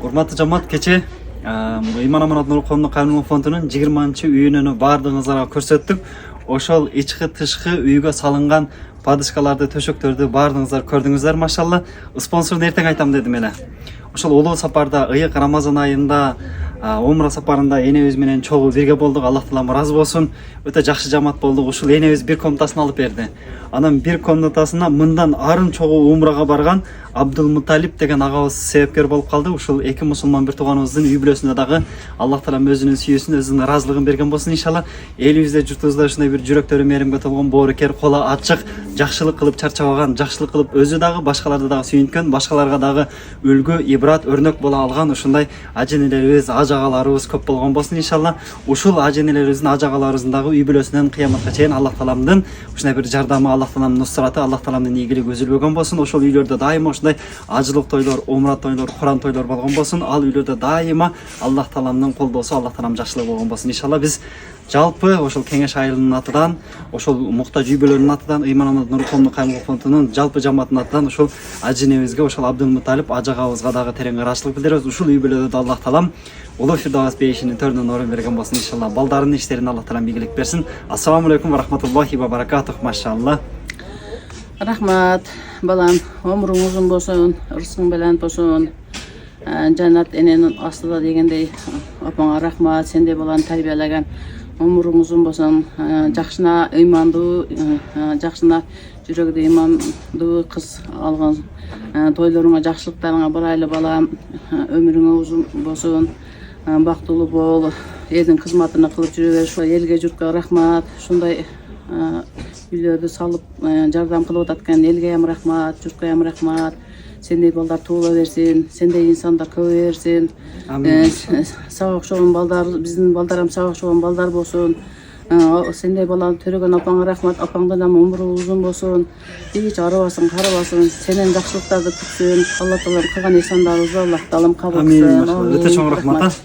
Урматтуу жамаат, кече Ыйман Аманат Нур коомдук кайрымдуулук фондунун 20-үйүнүн баардыгыңыздарга көрсөттүк. Ошол ички тышкы үйгө салынган падышкаларды, төшөктөрдү баардыгыңыздар көрдүңүздөр, машалла. Спонсорду эртең айтам дедим эле. Ошол улуу сапарда, ыйык Рамазан айында умра сапарында энебиз менен чогуу бирге болдук. Аллах таалам ыраазы болсун. Өтө жакшы жамаат болдук. Ушул энебиз бир комнатасын алып берди. Анан бир комнатасына мындан арын чогуу умрага барган Абдулмуталип деген агабыз себепкер болуп калды. Ушул эки мусулман бир тууганыбыздын үй бүлөсүндө дагы Аллах таалам өзүнүн сүйүүсүн, өзүнүн ыраазылыгын берген болсун иншалла. Элибизде, журтубузда ушундай бир жүрөктөрү мээримге толгон, боорукер, коло ачык, жакшылык кылып чарчабаган, жакшылык кылып өзү дагы башкаларды дагы сүйүнткөн, башкаларга дагы үлгү, ибрат, өрнөк боло алган ушундай аженелерибиз, ажагаларыбыз көп болгон болсун иншалла. Ушул аженелерибиздин, ажагаларыбыздын дагы үй бүлөсүнөн кыяматка чейин Аллах тааламдын ушундай бир жардамы, Аллах тааламдын нусраты, Аллах тааламдын ийгилиги үзүлбөгөн болсун. Ошол үйлөрдө дайыма ушундай ажылык тойлор, умра тойлор, Куран тойлор болгон болсун. Ал үйлөрдө дайыма Аллах тааламдын колдоосу, Аллах таалам жакшылыгы болгон болсун иншалла. Биз жалпы ошол кеңеш айылынын атынан, ошол муктаж үй бүлөнүн атынан, Ыйман Аманат Нур коомдук кайрымдуулук фондунун жалпы жамаатынын атынан ошол аженебизге, ошол Абдулмуталип ажагабызга дагы терең ыраазычылык билдиребиз. Ушул үй бүлөдө да Аллах таалам улуу фирдавас бейишинин төрүнөн орун берген болсун иншалла. Балдарынын иштерине Аллах таалам ийгилик берсин. Ассаламу алейкум ва рахматуллахи ва баракатух. Машалла. Рахмат, балам, өмүрүң узун болсун, ырзыкың белен болсун. Жанат эненин астыда дегендей, апаңа рахмат, сендей баланы тарбиялаган. Өмүрүң узун болсун, жакшына ыймандуу, жакшына жүрөгүдө ыймандуу кыз алган. Тойлоруңа, жакшылыктарыңа барайлы балам, өмүрүң узун болсун, бактылуу бол, элдин кызматына кылып жүрө бер. Ошо элге, журтка рахмат. Ушундай үйлөрдү салып жардам кылып аткан элге ham рахмат, журтка ham рахмат. Сендей балдар туула берсин, сендей инсандар көбөйө берсин. Сага окшогон балдар, биздин балдар ham сага окшогон балдар болсун. Сендей баланы төрөгөн апаңа рахмат, апаңдын ham өмүрү узун болсун. Эч арыбасын, карабасын, сенен жакшылыктарды күтсүн. Алла таалам кылган ихсандарыбызды Аллах таалам кабыл кылсын. Өтө чоң рахмат.